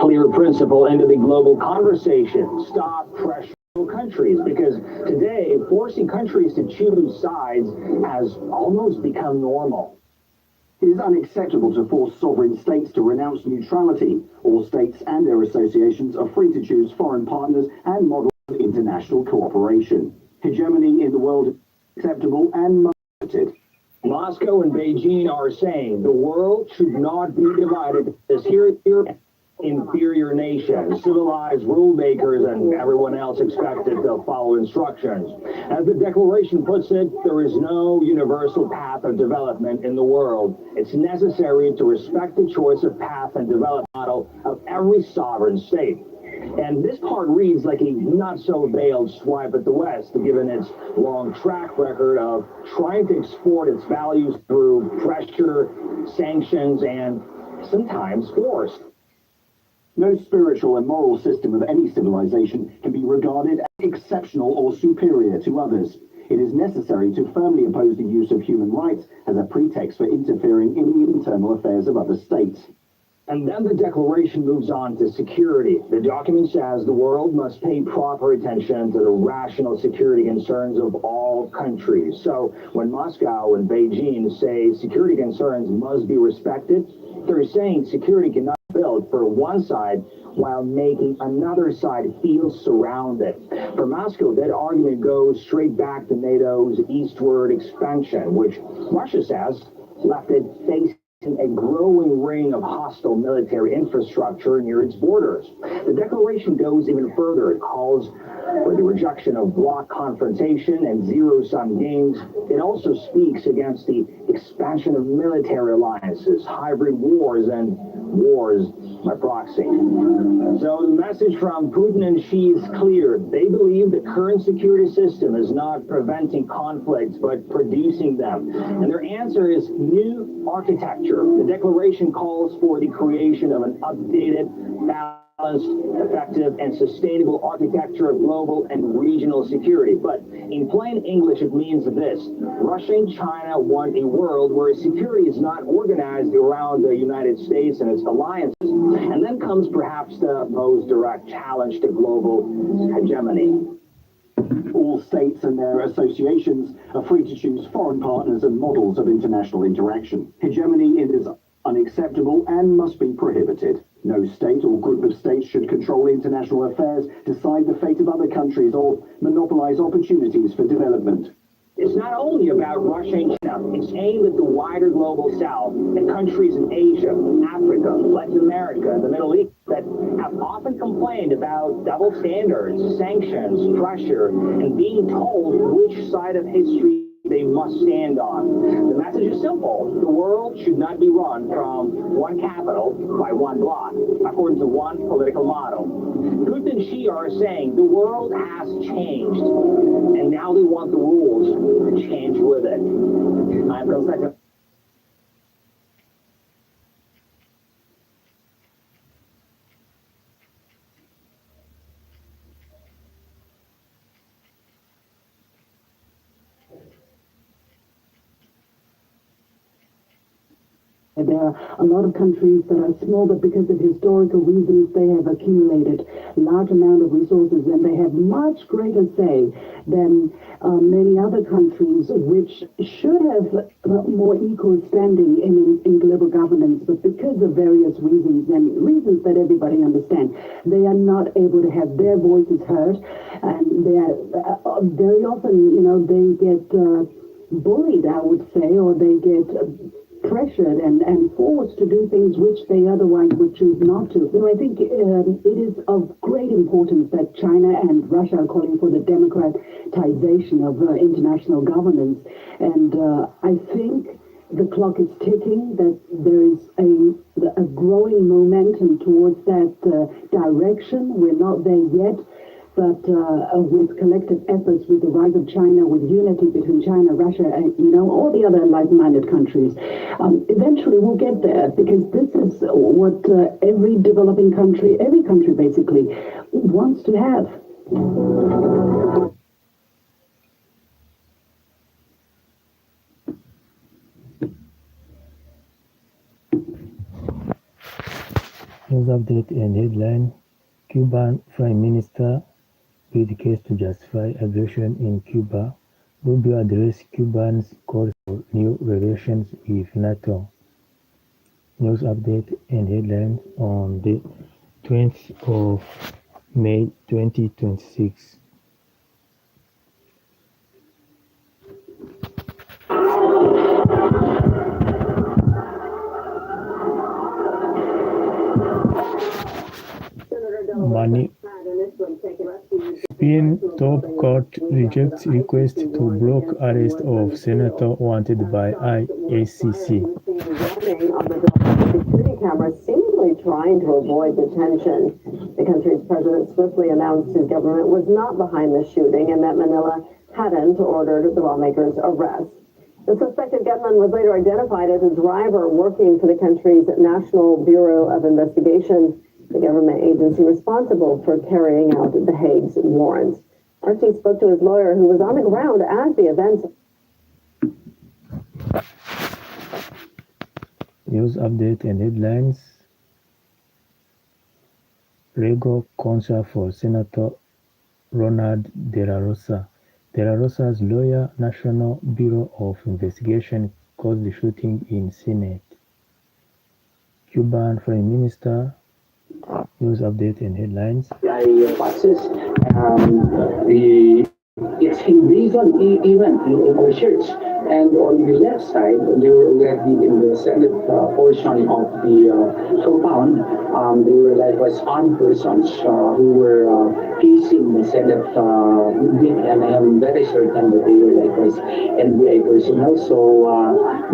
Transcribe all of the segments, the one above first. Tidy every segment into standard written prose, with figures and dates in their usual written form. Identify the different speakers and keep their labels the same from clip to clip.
Speaker 1: clear principle into the global conversation. Stop pressuring countries, because today forcing countries to choose sides has almost become normal.
Speaker 2: It is unacceptable to force sovereign states to renounce neutrality. All states and their associations are free to choose foreign partners and models of international cooperation. Hegemony in the world is acceptable and must be limited.
Speaker 1: Moscow and Beijing are saying the world should not be divided as inferior nations, civilized rule makers, and everyone else expected to follow instructions. As the declaration puts it, there is no universal path of development in the world. It's necessary to respect the choice of path and development model of every sovereign state. And this part reads like a not-so-veiled swipe at the West, given its long track record of trying to export its values through pressure, sanctions, and sometimes force.
Speaker 2: No spiritual and moral system of any civilization can be regarded as exceptional or superior to others. It is necessary to firmly oppose the use of human rights as a pretext for interfering in the internal affairs of other states.
Speaker 1: And then the declaration moves on to security. The document says the world must pay proper attention to the rational security concerns of all countries. So when Moscow and Beijing say security concerns must be respected, they're saying security cannot be built for one side while making another side feel surrounded. For Moscow, that argument goes straight back to NATO's eastward expansion, which Russia says left it facing a growing ring of hostile military infrastructure near its borders. The declaration goes even further. It calls for the rejection of bloc confrontation and zero-sum games. It also speaks against the expansion of military alliances, hybrid wars, and wars by proxy. So the message from Putin and Xi is clear. They believe the current security system is not preventing conflicts, but producing them. And their answer is new architecture. The declaration calls for the creation of an updated, balanced, effective, and sustainable architecture of global and regional security. But in plain English, it means this. Russia and China want a world where security is not organized around the United States and its alliances. And then comes perhaps the most direct challenge to global hegemony.
Speaker 2: All states and their associations are free to choose foreign partners and models of international interaction. Hegemony is unacceptable and must be prohibited. No state or group of states should control international affairs, decide the fate of other countries, or monopolize opportunities for development.
Speaker 1: It's not only about Russia and China. It's aimed at the wider global south, at countries in Asia, Africa, Latin America, and the Middle East that have often complained about double standards, sanctions, pressure, and being told which side of history they must stand on. The message is simple. The world should not be run from one capital by one bloc, according to one political model. Putin and Xi are saying the world has changed, and now they want the rules to change with it. I'm Constantine.
Speaker 3: There are a lot of countries that are small, but because of historical reasons, they have accumulated a large amount of resources, and they have much greater say than many other countries, which should have more equal standing in global governance. But because of various reasons, and reasons that everybody understands, they are not able to have their voices heard, and they are very often, they get bullied, I would say, or they get pressured and forced to do things which they otherwise would choose not to. So I think it is of great importance that China and Russia are calling for the democratization of international governance. And I think the clock is ticking, that there is a growing momentum towards that direction. We're not there yet. But with collective efforts, with the rise of China, with unity between China, Russia, and all the other like-minded countries, eventually we'll get there, because this is what every developing country, every country basically, wants to have.
Speaker 4: News update and headline: Cuban Prime Minister build case to justify aggression in Cuba. Rubio addressed Cubans' calls for new relations with NATO. News update and headlines on the 20th of May 2026. Money Spain top court rejects request to block arrest of senator wanted by ICC.
Speaker 5: Security cameras seemingly trying to avoid detention. The country's president swiftly announced his government was not behind the shooting and that Manila hadn't ordered the lawmakers' arrest. The suspected gunman was later identified as a driver working for the country's National Bureau of Investigation, the government agency responsible for carrying out The Hague's warrants. RT spoke to his lawyer, who was on the ground as the events.
Speaker 4: News update and headlines. Legal counsel for Senator Ronald De La Rosa. De La Rosa's lawyer, National Bureau of Investigation, caused the shooting in Senate. Cuban Prime Minister. News update and headlines.
Speaker 6: It's invasion even in our church. And on the left side, they were already in the Senate portion of the compound. They were likewise armed persons who were facing the Senate building, and I am very certain that they were likewise NBI personnel. So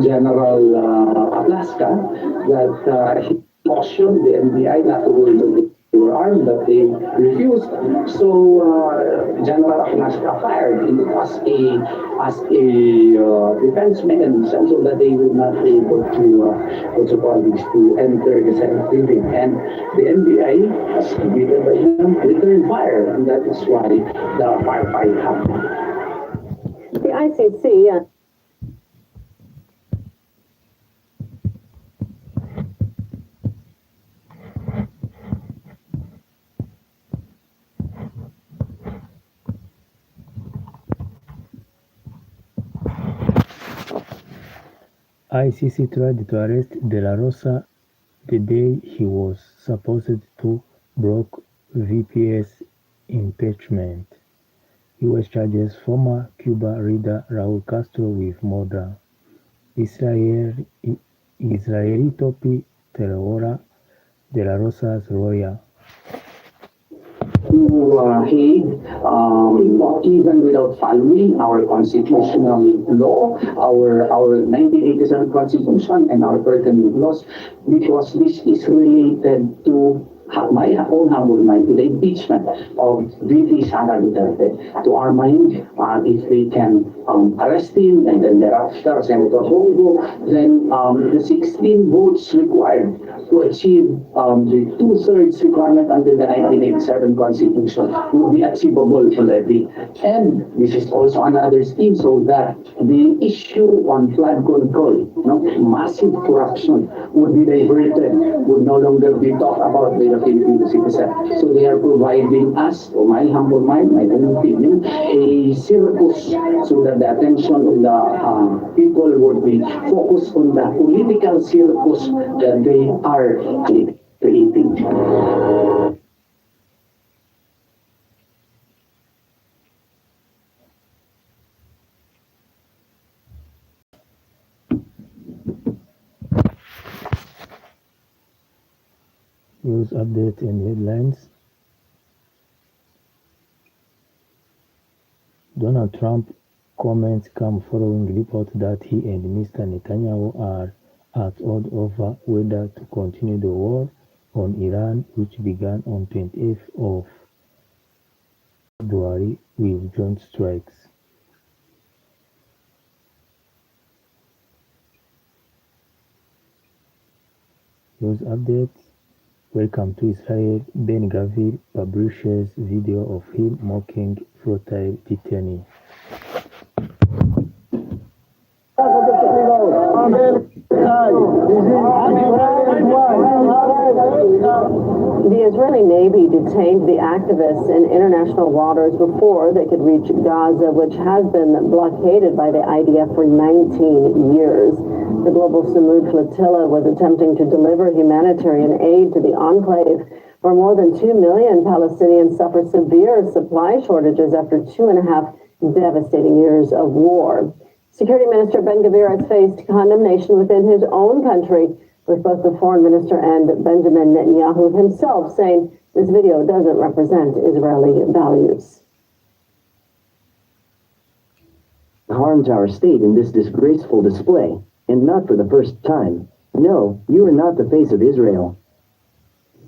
Speaker 6: General Aplaska, that he cautioned the NBI not to go into they were armed, but they refused. So General Aplaska fired as a defense mechanism so that they would not be able to colleagues to enter the Senate building. And the NBI, as given by him, returned fire, and that is why the firefight happened.
Speaker 5: The ICC.
Speaker 4: ICC tried to arrest De La Rosa the day he was supposed to block VP's impeachment. US charges former Cuba leader Raul Castro with murder. Israeli Topi Terrora, De La Rosa's lawyer.
Speaker 6: To Hague, even without following our constitutional law, our 1987 constitution and our pertinent laws, because this is related to my own humble mind, to the impeachment of VP Sara Duterte. To our mind, if they can arrest him and then thereafter Senator Hongo, then the 16 votes required to achieve the 2/3 requirement under the 1987 Constitution will be achievable already. And this is also another scheme so that the issue on flood control, massive corruption, would be diverted, would no longer be talked about by the Filipino citizen. So they are providing us, to my humble mind, my own opinion, a circus so that the attention of the people would be focused on the political circus that they are creating.
Speaker 4: News update and headlines. Donald Trump comments come following report that he and Mr Netanyahu are at odds over whether to continue the war on Iran, which began on 28th of February with joint strikes. News updates. Welcome to Israel. Ben Gavir publishes video of him mocking futile detainee.
Speaker 5: The Israeli Navy detained the activists in international waters before they could reach Gaza, which has been blockaded by the IDF for 19 years. The global Samud flotilla was attempting to deliver humanitarian aid to the enclave, where more than 2 million Palestinians suffer severe supply shortages after 2.5 devastating years of war. Security Minister Ben-Gvir has faced condemnation within his own country, with both the foreign minister and Benjamin Netanyahu himself saying this video doesn't represent Israeli values.
Speaker 7: Harmed our state in this disgraceful display, and not for the first time. No, you are not the face of Israel.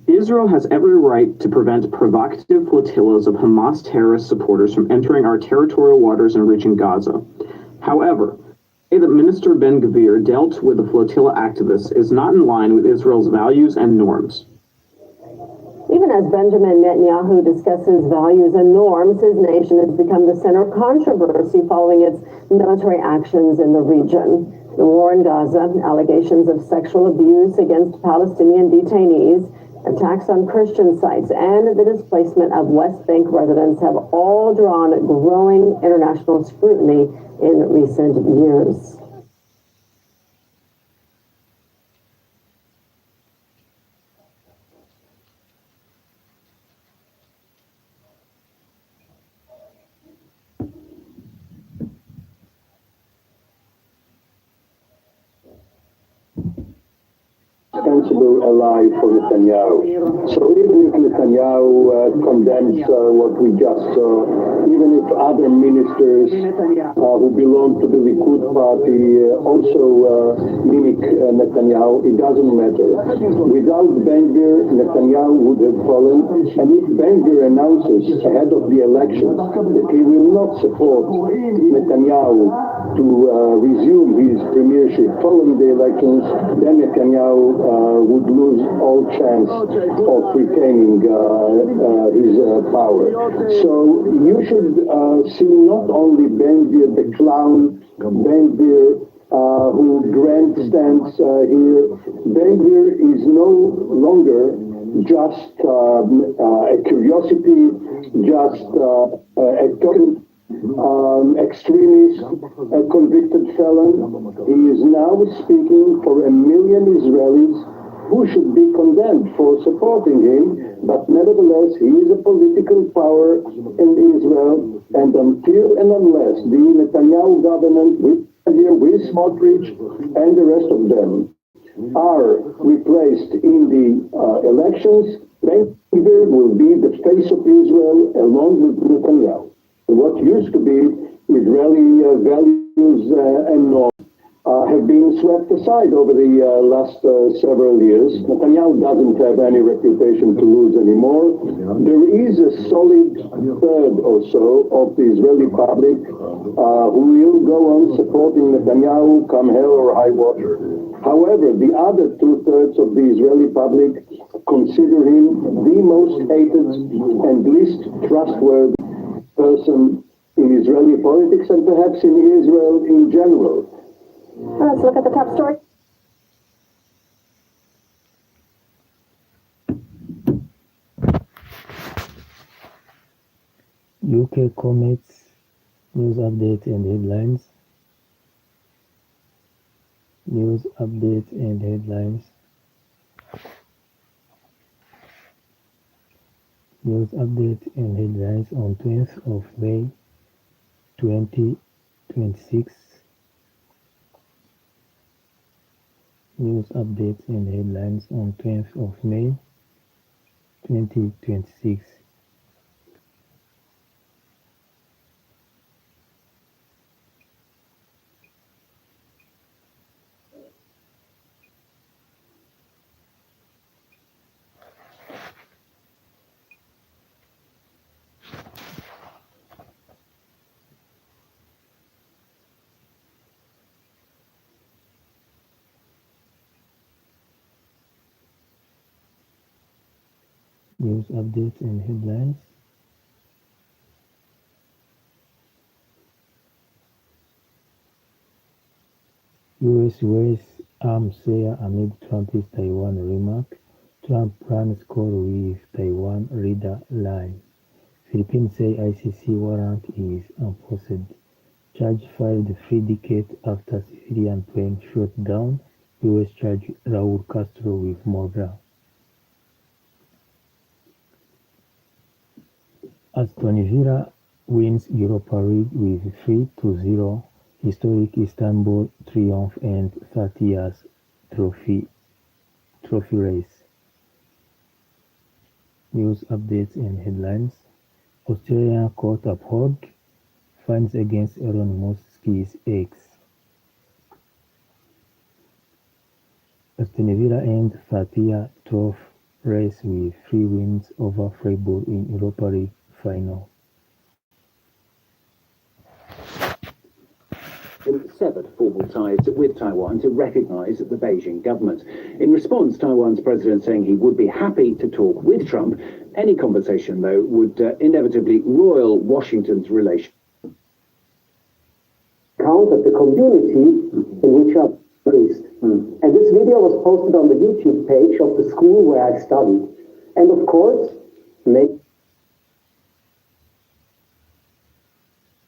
Speaker 8: Israel has every right to prevent provocative flotillas of Hamas terrorist supporters from entering our territorial waters and reaching Gaza. However, the way that Minister Ben-Gvir dealt with the flotilla activists is not in line with Israel's values and norms.
Speaker 5: Even as Benjamin Netanyahu discusses values and norms, his nation has become the center of controversy following its military actions in the region. The war in Gaza, allegations of sexual abuse against Palestinian detainees, attacks on Christian sites, and the displacement of West Bank residents have all drawn growing international scrutiny in recent years.
Speaker 2: Sensible ally for Netanyahu. So even if Netanyahu condemns what we just saw, even if other ministers who belong to the Likud party also mimic Netanyahu, it doesn't matter. Without Ben-Gvir, Netanyahu would have fallen, and if Ben-Gvir announces ahead of the election that he will not support Netanyahu to resume his premiership following the elections, then Netanyahu would lose all chance of retaining his power. So you should see not only Ben-Gvir the clown, Ben-Gvir who grandstands here. Ben-Gvir is no longer just a curiosity, just a token extremist, a convicted felon. He is now speaking for 1 million Israelis who should be condemned for supporting him, but nevertheless he is a political power in Israel, and until and unless the Netanyahu government with Smotrich and the rest of them are replaced in the elections, Ben-Gvir will be the face of Israel along with Netanyahu. What used to be Israeli values and norms have been swept aside over the last several years. Netanyahu doesn't have any reputation to lose anymore. There is a solid third or so of the Israeli public who will go on supporting Netanyahu come hell or high water. However, the other 2/3 of the Israeli public consider him the most hated and least trustworthy person in Israeli politics and perhaps in Israel in general.
Speaker 5: Let's look at the top story.
Speaker 4: UK Comets news update and headlines. News update and headlines. News update and headlines on 20th of May 2026. News updates and headlines on 20th of May 2026. News updates and headlines. US weighs arms sale amid Trump's Taiwan remark. Trump runs score with Taiwan reader line. Philippines say ICC warrant is enforced. Charge filed 3 decades after civilian plane shot down. US charge Raul Castro with murder. Aston Villa wins Europa League with 3-0. Historic Istanbul triumph and 30 years trophy race. News updates and headlines. Australian court uphold fines against Elon Musk's ex. Aston Villa ends 30-year trophy race with 3 wins over Freiburg in Europa League final.
Speaker 2: Severed formal ties with Taiwan to recognize the Beijing government. In response, Taiwan's president saying he would be happy to talk with Trump. Any conversation, though, would inevitably roil Washington's relations.
Speaker 9: Count of the community in which I'm raised. And this video was posted on the YouTube page of the school where I studied. And of course,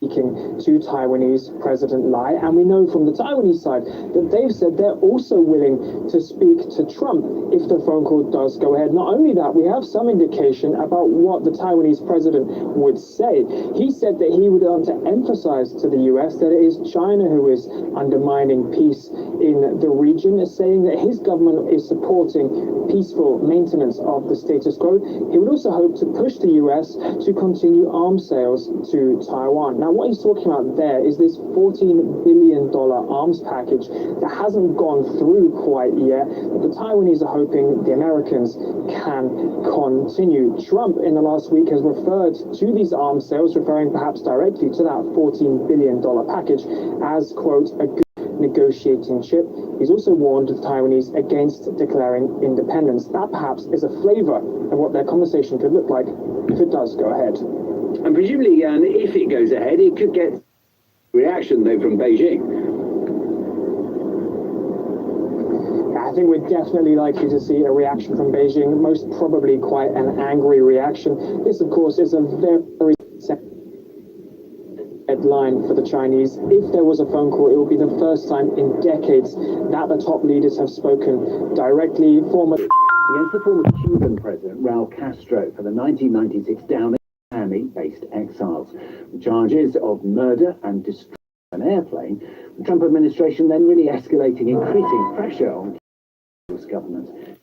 Speaker 10: to Taiwanese President Lai, and we know from the Taiwanese side that they've said they're also willing to speak to Trump if the phone call does go ahead. Not only that, we have some indication about what the Taiwanese president would say. He said that he would want to emphasize to the US that it is China who is undermining peace in the region, saying that his government is supporting peaceful maintenance of the status quo. He would also hope to push the US to continue arms sales to Taiwan. Now, what he's talking about there is this $14 billion arms package that hasn't gone through quite yet, but the Taiwanese are hoping the Americans can continue. Trump in the last week has referred to these arms sales, referring perhaps directly to that $14 billion package as, quote, a good negotiating chip. He's also warned the Taiwanese against declaring independence. That perhaps is a flavor of what their conversation could look like if it does go ahead.
Speaker 2: And presumably, if it goes ahead, it could get reaction, though, from Beijing.
Speaker 10: I think we're definitely likely to see a reaction from Beijing, most probably quite an angry reaction. This, of course, is a very headline for the Chinese. If there was a phone call, it will be the first time in decades that the top leaders have spoken directly.
Speaker 2: Against the former Cuban president, Raul Castro, for the 1996 down Miami-based exiles. The charges of murder and destruction of an airplane, the Trump administration then really escalating increasing pressure on the government.